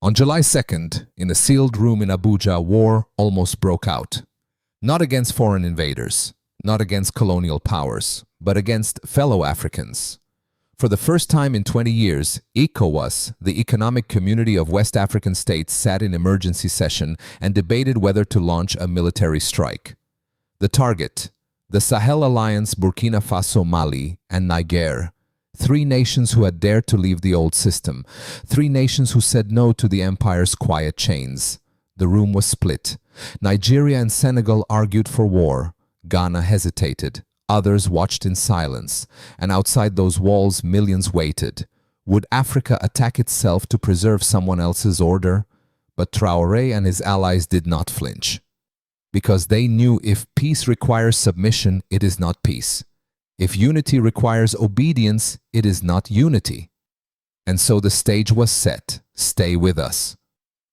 On July 2nd, in a sealed room in Abuja, war almost broke out. Not against foreign invaders, not against colonial powers, but against fellow Africans. For the first time in 20 years, ECOWAS, the Economic Community of West African States, sat in emergency session and debated whether to launch a military strike. The target: the Sahel Alliance, Burkina Faso, Mali, and Niger. Three nations who had dared to leave the old system. Three nations who said no to the empire's quiet chains. The room was split. Nigeria and Senegal argued for war. Ghana hesitated. Others watched in silence. And outside those walls, millions waited. Would Africa attack itself to preserve someone else's order? But Traoré and his allies did not flinch. Because they knew if peace requires submission, it is not peace. If unity requires obedience, it is not unity. And so the stage was set. Stay with us.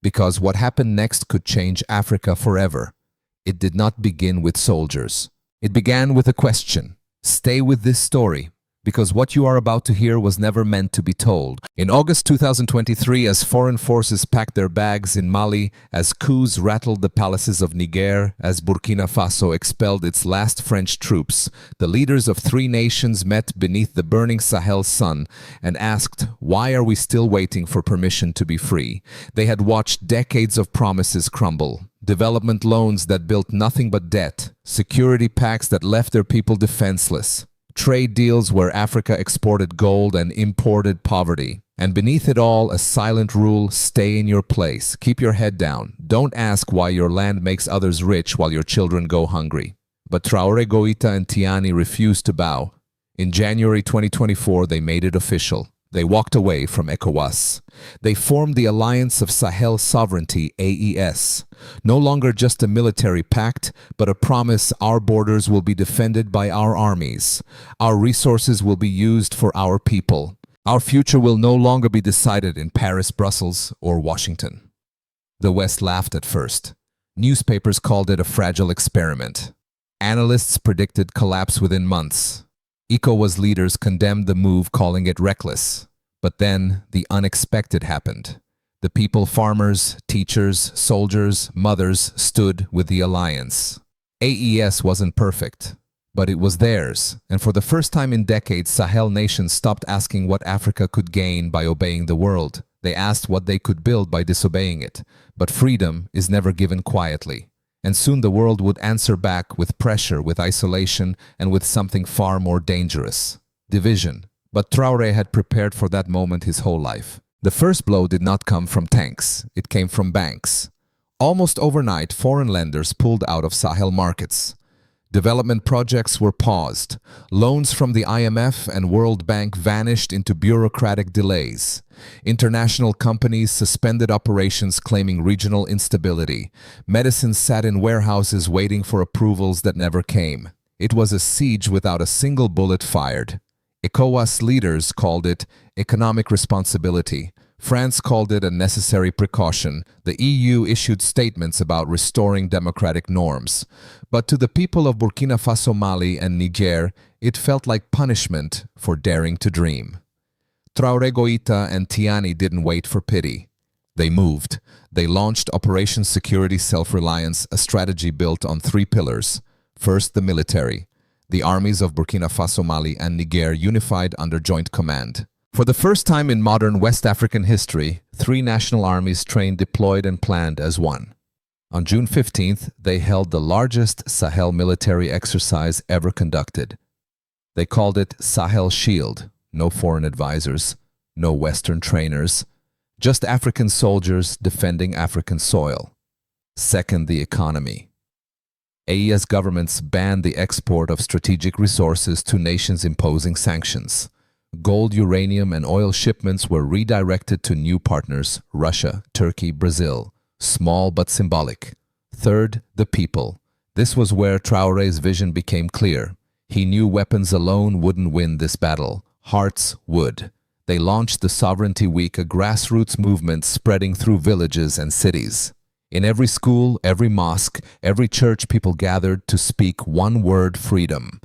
Because what happened next could change Africa forever. It did not begin with soldiers. It began with a question. Stay with this story, because what you are about to hear was never meant to be told. In August 2023, as foreign forces packed their bags in Mali, as coups rattled the palaces of Niger, as Burkina Faso expelled its last French troops, the leaders of three nations met beneath the burning Sahel sun and asked, why are we still waiting for permission to be free? They had watched decades of promises crumble. Development loans that built nothing but debt, security pacts that left their people defenseless, trade deals where Africa exported gold and imported poverty. And beneath it all, a silent rule: stay in your place, keep your head down, don't ask why your land makes others rich while your children go hungry. But Traoré, Goïta and Tiani refused to bow. In January 2024, they made it official. They walked away from ECOWAS. They formed the Alliance of Sahel Sovereignty, AES. No longer just a military pact, but a promise: our borders will be defended by our armies. Our resources will be used for our people. Our future will no longer be decided in Paris, Brussels, or Washington. The West laughed at first. Newspapers called it a fragile experiment. Analysts predicted collapse within months. ECOWAS leaders condemned the move, calling it reckless. But then the unexpected happened. The people, farmers, teachers, soldiers, mothers, stood with the alliance. AES wasn't perfect, but it was theirs. And for the first time in decades, Sahel nations stopped asking what Africa could gain by obeying the world. They asked what they could build by disobeying it. But freedom is never given quietly. And soon the world would answer back with pressure, with isolation, and with something far more dangerous: division. But Traoré had prepared for that moment his whole life. The first blow did not come from tanks, it came from banks. Almost overnight, foreign lenders pulled out of Sahel markets. Development projects were paused. Loans from the IMF and World Bank vanished into bureaucratic delays. International companies suspended operations, claiming regional instability. Medicines sat in warehouses waiting for approvals that never came. It was a siege without a single bullet fired. ECOWAS leaders called it economic responsibility. France called it a necessary precaution. The EU issued statements about restoring democratic norms. But to the people of Burkina Faso, Mali, and Niger, it felt like punishment for daring to dream. Traoré, Goïta and Tiani didn't wait for pity. They moved. They launched Operation Security Self-Reliance, a strategy built on three pillars. First, the military. The armies of Burkina Faso, Mali, and Niger unified under joint command. For the first time in modern West African history, three national armies trained, deployed, and planned as one. On June 15th, they held the largest Sahel military exercise ever conducted. They called it Sahel Shield. No foreign advisors, no Western trainers, just African soldiers defending African soil. Second, the economy. AES governments banned the export of strategic resources to nations imposing sanctions. Gold, uranium, and oil shipments were redirected to new partners: Russia, Turkey, Brazil. Small but symbolic. Third, the people. This was where Traoré's vision became clear. He knew weapons alone wouldn't win this battle. Hearts would. They launched the Sovereignty Week, a grassroots movement spreading through villages and cities. In every school, every mosque, every church, people gathered to speak one word: freedom.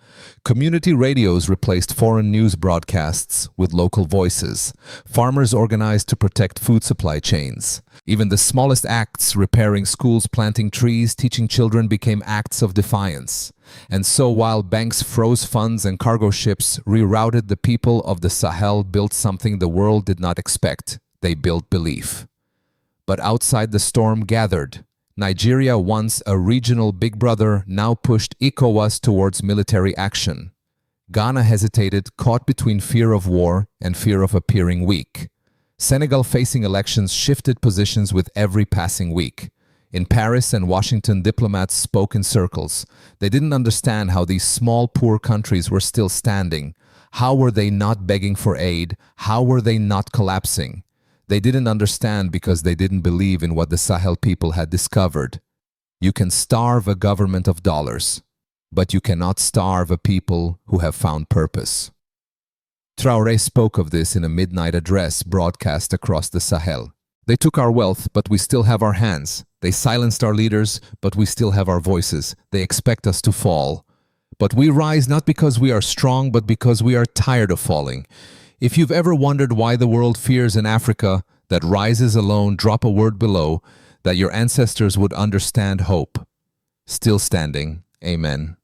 Community radios replaced foreign news broadcasts with local voices. Farmers organized to protect food supply chains. Even the smallest acts, repairing schools, planting trees, teaching children, became acts of defiance. And so while banks froze funds and cargo ships rerouted, the people of the Sahel built something the world did not expect. They built belief. But outside the storm gathered. Nigeria, once a regional big brother, now pushed ECOWAS towards military action. Ghana hesitated, caught between fear of war and fear of appearing weak. Senegal, facing elections, shifted positions with every passing week. In Paris and Washington, diplomats spoke in circles. They didn't understand how these small, poor countries were still standing. How were they not begging for aid? How were they not collapsing? They didn't understand because they didn't believe in what the Sahel people had discovered. You can starve a government of dollars, but you cannot starve a people who have found purpose. Traoré spoke of this in a midnight address broadcast across the Sahel. They took our wealth, but we still have our hands. They silenced our leaders, but we still have our voices. They expect us to fall. But we rise not because we are strong, but because we are tired of falling. If you've ever wondered why the world fears in Africa that rises alone, drop a word below, that your ancestors would understand hope. Still standing. Amen.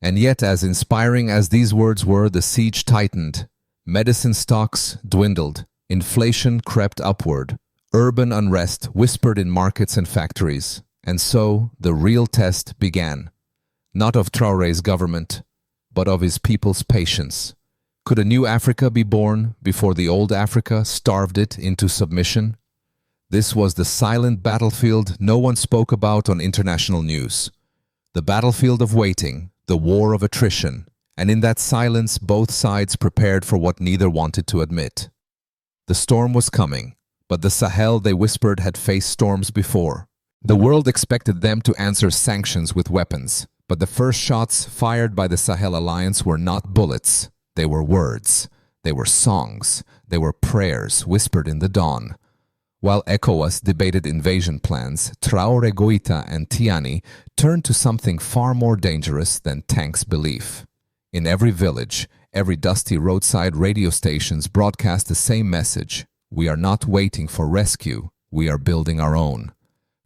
And yet, as inspiring as these words were, the siege tightened. Medicine stocks dwindled. Inflation crept upward. Urban unrest whispered in markets and factories. And so, the real test began. Not of Traoré's government, but of his people's patience. Could a new Africa be born before the old Africa starved it into submission? This was the silent battlefield no one spoke about on international news. The battlefield of waiting, the war of attrition, and in that silence both sides prepared for what neither wanted to admit. The storm was coming, but the Sahel, they whispered, had faced storms before. The world expected them to answer sanctions with weapons, but the first shots fired by the Sahel Alliance were not bullets. They were words, they were songs, they were prayers whispered in the dawn. While ECOWAS debated invasion plans, Traoré, Goïta, and Tiani turned to something far more dangerous than tanks' belief. In every village, every dusty roadside, radio stations broadcast the same message. We are not waiting for rescue, we are building our own.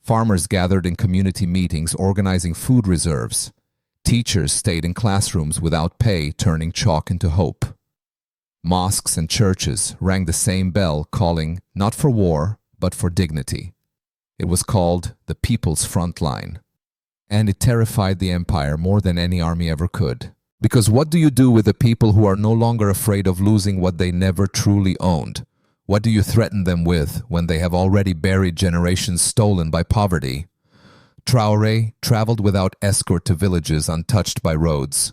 Farmers gathered in community meetings organizing food reserves. Teachers stayed in classrooms without pay, turning chalk into hope. Mosques and churches rang the same bell, calling not for war, but for dignity. It was called the People's Front Line. And it terrified the empire more than any army ever could. Because what do you do with the people who are no longer afraid of losing what they never truly owned? What do you threaten them with when they have already buried generations stolen by poverty? Traoré traveled without escort to villages untouched by roads.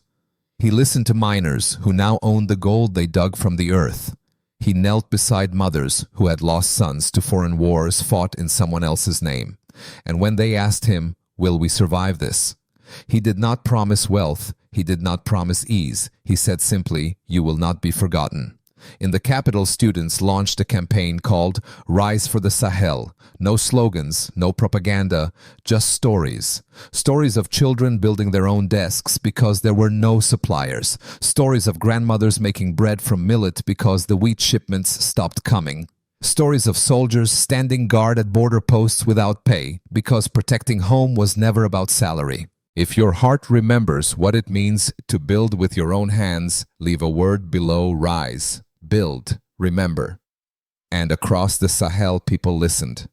He listened to miners who now owned the gold they dug from the earth. He knelt beside mothers who had lost sons to foreign wars fought in someone else's name. And when they asked him, "Will we survive this?" he did not promise wealth, he did not promise ease. He said simply, "You will not be forgotten." In the capital, students launched a campaign called Rise for the Sahel. No slogans, no propaganda, just stories. Stories of children building their own desks because there were no suppliers. Stories of grandmothers making bread from millet because the wheat shipments stopped coming. Stories of soldiers standing guard at border posts without pay because protecting home was never about salary. If your heart remembers what it means to build with your own hands, leave a word below. Rise. Build, remember. And across the Sahel, people listened.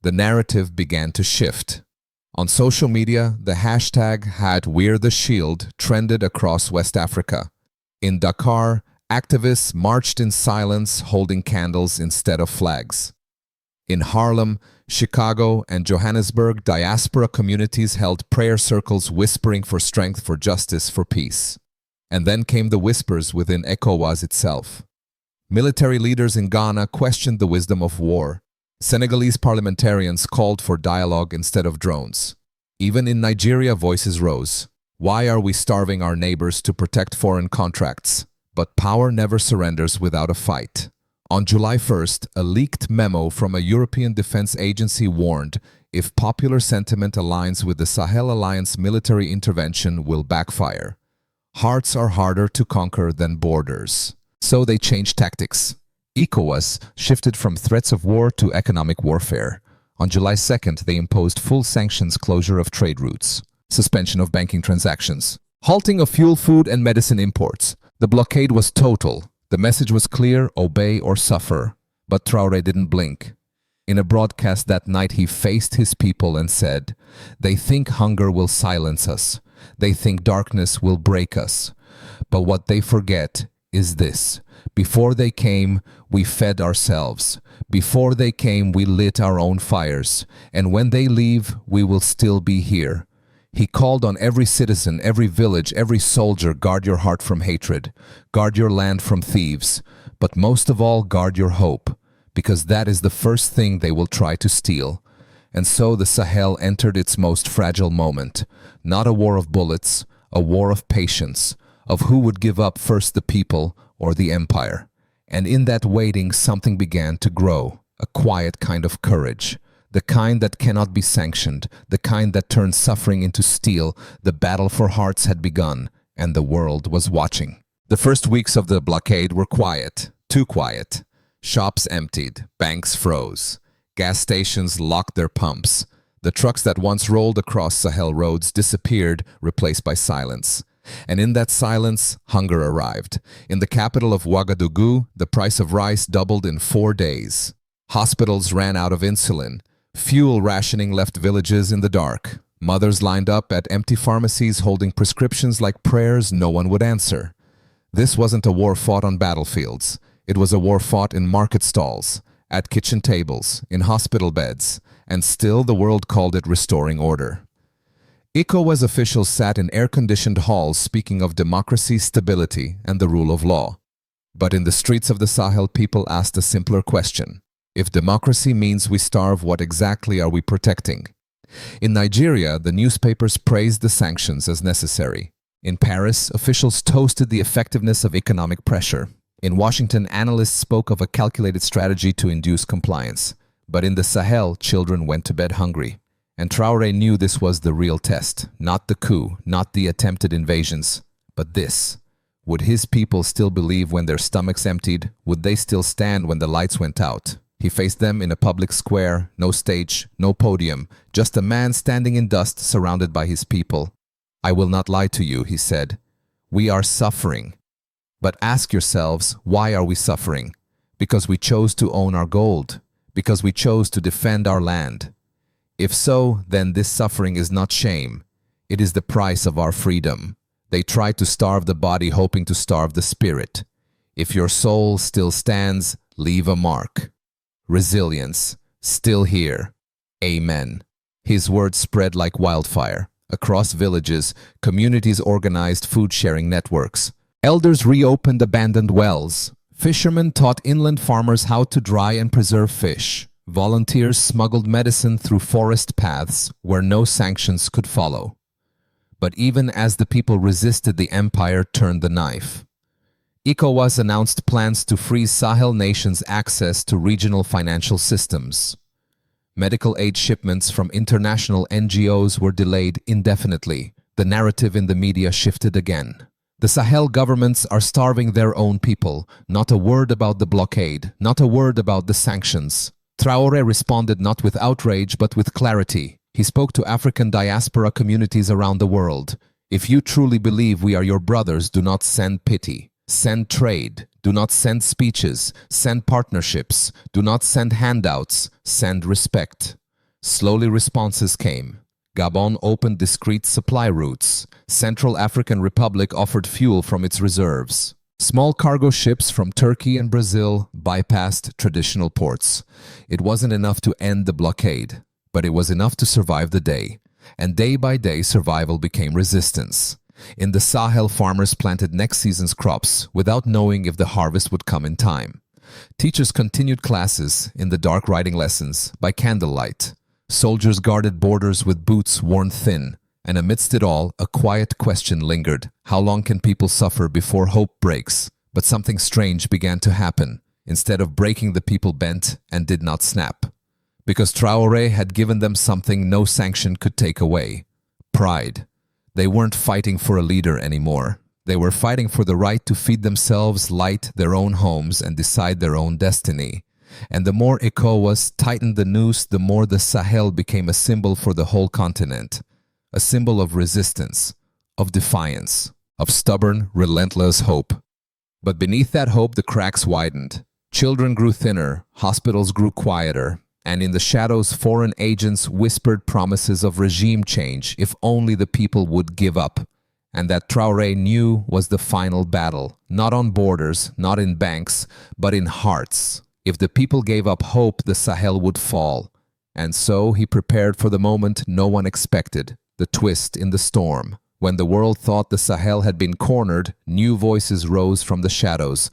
The narrative began to shift. On social media, the hashtag #WeAreTheShield trended across West Africa. In Dakar, activists marched in silence, holding candles instead of flags. In Harlem, Chicago, and Johannesburg, diaspora communities held prayer circles whispering for strength, for justice, for peace. And then came the whispers within ECOWAS itself. Military leaders in Ghana questioned the wisdom of war. Senegalese parliamentarians called for dialogue instead of drones. Even in Nigeria, voices rose. Why are we starving our neighbors to protect foreign contracts? But power never surrenders without a fight. On July 1st, a leaked memo from a European Defense Agency warned, if popular sentiment aligns with the Sahel Alliance, military intervention will backfire. Hearts are harder to conquer than borders. So they changed tactics. ECOWAS shifted from threats of war to economic warfare. On July 2nd, they imposed full sanctions, closure of trade routes, suspension of banking transactions, halting of fuel, food, and medicine imports. The blockade was total. The message was clear: obey or suffer. But Traoré didn't blink. In a broadcast that night, he faced his people and said, "They think hunger will silence us. They think darkness will break us. But what they forget is this: before they came, we fed ourselves. Before they came, we lit our own fires. And when they leave, we will still be here." He called on every citizen, every village, every soldier: guard your heart from hatred, guard your land from thieves, but most of all, guard your hope, because that is the first thing they will try to steal. And so the Sahel entered its most fragile moment, not a war of bullets, a war of patience, of who would give up first, the people or the empire. And in that waiting, something began to grow, a quiet kind of courage, the kind that cannot be sanctioned, the kind that turns suffering into steel. The battle for hearts had begun, and the world was watching. The first weeks of the blockade were quiet, too quiet. Shops emptied, banks froze, gas stations locked their pumps. The trucks that once rolled across Sahel roads disappeared, replaced by silence. And in that silence, hunger arrived. In the capital of Ouagadougou, the price of rice doubled in 4 days. Hospitals ran out of insulin. Fuel rationing left villages in the dark. Mothers lined up at empty pharmacies holding prescriptions like prayers no one would answer. This wasn't a war fought on battlefields. It was a war fought in market stalls, at kitchen tables, in hospital beds, and still the world called it restoring order. ECOWAS officials sat in air-conditioned halls speaking of democracy, stability, and the rule of law. But in the streets of the Sahel, people asked a simpler question: if democracy means we starve, what exactly are we protecting? In Nigeria, the newspapers praised the sanctions as necessary. In Paris, officials toasted the effectiveness of economic pressure. In Washington, analysts spoke of a calculated strategy to induce compliance. But in the Sahel, children went to bed hungry. And Traoré knew this was the real test, not the coup, not the attempted invasions, but this. Would his people still believe when their stomachs emptied? Would they still stand when the lights went out? He faced them in a public square, no stage, no podium, just a man standing in dust surrounded by his people. "I will not lie to you," he said. "We are suffering. But ask yourselves, why are we suffering? Because we chose to own our gold, because we chose to defend our land. If so, then this suffering is not shame. It is the price of our freedom. They tried to starve the body, hoping to starve the spirit. If your soul still stands, leave a mark. Resilience, still here. Amen." His words spread like wildfire. Across villages, communities organized food-sharing networks. Elders reopened abandoned wells. Fishermen taught inland farmers how to dry and preserve fish. Volunteers smuggled medicine through forest paths where no sanctions could follow. But even as the people resisted, the empire turned the knife. ECOWAS announced plans to freeze Sahel nations' access to regional financial systems. Medical aid shipments from international NGOs were delayed indefinitely. The narrative in the media shifted again. The Sahel governments are starving their own people. Not a word about the blockade, not a word about the sanctions. Traoré responded not with outrage but with clarity. He spoke to African diaspora communities around the world. "If you truly believe we are your brothers, do not send pity. Send trade. Do not send speeches. Send partnerships. Do not send handouts. Send respect." Slowly responses came. Gabon opened discreet supply routes. Central African Republic offered fuel from its reserves. Small cargo ships from Turkey and Brazil bypassed traditional ports. It wasn't enough to end the blockade, but it was enough to survive the day. And day by day, survival became resistance. In the Sahel, farmers planted next season's crops without knowing if the harvest would come in time. Teachers continued classes in the dark, writing lessons by candlelight. Soldiers guarded borders with boots worn thin. And amidst it all, a quiet question lingered. How long can people suffer before hope breaks? But something strange began to happen. Instead of breaking, the people bent and did not snap. Because Traoré had given them something no sanction could take away: pride. They weren't fighting for a leader anymore. They were fighting for the right to feed themselves, light their own homes, and decide their own destiny. And the more ECOWAS tightened the noose, the more the Sahel became a symbol for the whole continent. A symbol of resistance, of defiance, of stubborn, relentless hope. But beneath that hope, the cracks widened. Children grew thinner, hospitals grew quieter, and in the shadows, foreign agents whispered promises of regime change if only the people would give up. And that Traoré knew was the final battle, not on borders, not in banks, but in hearts. If the people gave up hope, the Sahel would fall. And so he prepared for the moment no one expected, the twist in the storm. When the world thought the Sahel had been cornered, new voices rose from the shadows.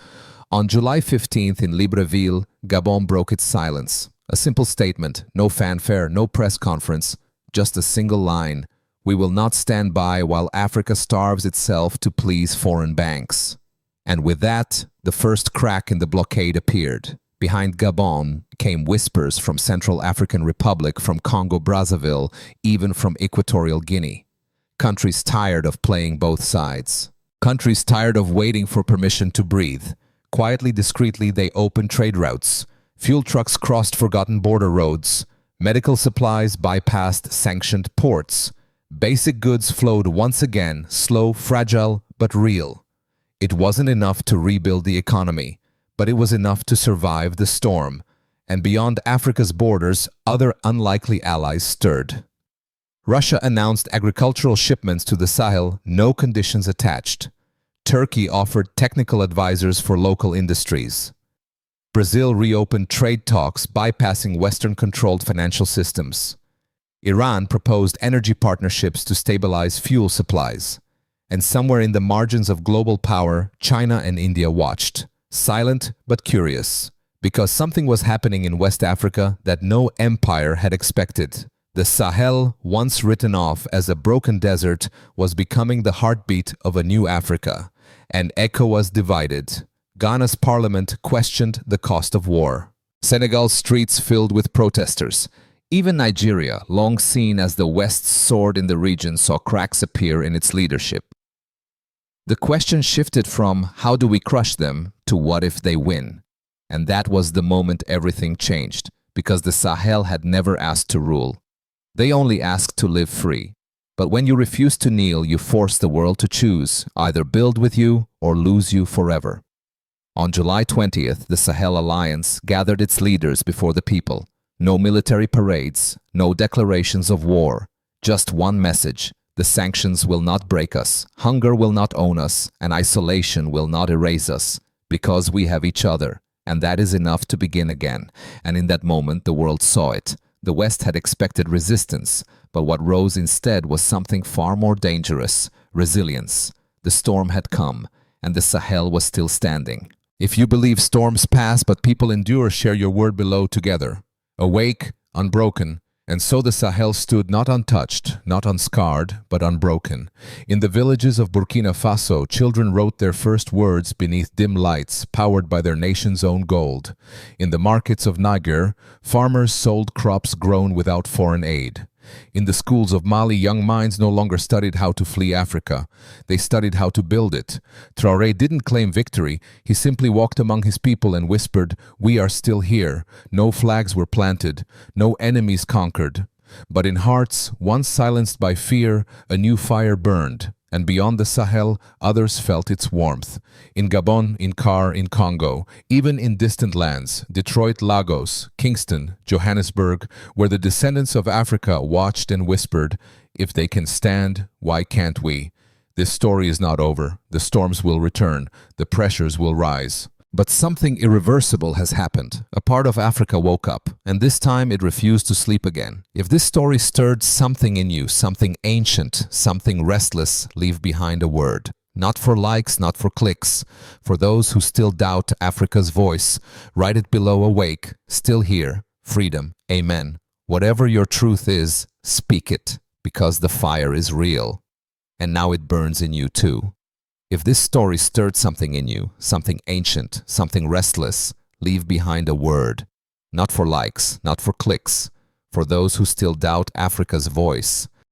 On July 15th in Libreville, Gabon broke its silence. A simple statement, no fanfare, no press conference, just a single line: "We will not stand by while Africa starves itself to please foreign banks." And with that, the first crack in the blockade appeared. Behind Gabon came whispers from Central African Republic, from Congo-Brazzaville, even from Equatorial Guinea. Countries tired of playing both sides. Countries tired of waiting for permission to breathe. Quietly, discreetly, they opened trade routes. Fuel trucks crossed forgotten border roads. Medical supplies bypassed sanctioned ports. Basic goods flowed once again, slow, fragile, but real. It wasn't enough to rebuild the economy, but it was enough to survive the storm. And beyond Africa's borders, other unlikely allies stirred. Russia announced agricultural shipments to the Sahel, no conditions attached. Turkey offered technical advisors for local industries. Brazil reopened trade talks, bypassing Western-controlled financial systems. Iran proposed energy partnerships to stabilize fuel supplies. And somewhere in the margins of global power, China and India watched, silent but curious, because something was happening in West Africa that no empire had expected. The Sahel, once written off as a broken desert, was becoming the heartbeat of a new Africa. And ECOWAS divided. Ghana's parliament questioned the cost of war. Senegal's streets filled with protesters. Even Nigeria, long seen as the West's sword in the region, saw cracks appear in its leadership. The question shifted from "how do we crush them" to "what if they win?" And that was the moment everything changed, because the Sahel had never asked to rule. They only asked to live free. But when you refuse to kneel, you force the world to choose, either build with you or lose you forever. On July 20th, the Sahel Alliance gathered its leaders before the people. No military parades, no declarations of war, just one message: the sanctions will not break us, hunger will not own us, and isolation will not erase us, because we have each other, and that is enough to begin again. And in that moment, the world saw it. The West had expected resistance, but what rose instead was something far more dangerous: resilience. The storm had come, and the Sahel was still standing. If you believe storms pass but people endure, share your word below together. Awake, unbroken. And so the Sahel stood, not untouched, not unscarred, but unbroken. In the villages of Burkina Faso, children wrote their first words beneath dim lights, powered by their nation's own gold. In the markets of Niger, farmers sold crops grown without foreign aid. In the schools of Mali, young minds no longer studied how to flee Africa. They studied how to build it. Traoré didn't claim victory. He simply walked among his people and whispered, "We are still here." No flags were planted. No enemies conquered. But in hearts, once silenced by fear, a new fire burned. And beyond the Sahel, others felt its warmth. In Gabon, in CAR, in Congo, even in distant lands, Detroit, Lagos, Kingston, Johannesburg, where the descendants of Africa watched and whispered, "If they can stand, why can't we?" This story is not over. The storms will return. The pressures will rise. But something irreversible has happened. A part of Africa woke up, and this time it refused to sleep again. If this story stirred something in you, something ancient, something restless, leave behind a word. Not for likes, not for clicks. For those who still doubt Africa's voice, write it below: awake, still here, freedom, amen. Whatever your truth is, speak it, because the fire is real. And now it burns in you too. If this story stirred something in you, something ancient, something restless, leave behind a word. Not for likes, not for clicks, for those who still doubt Africa's voice,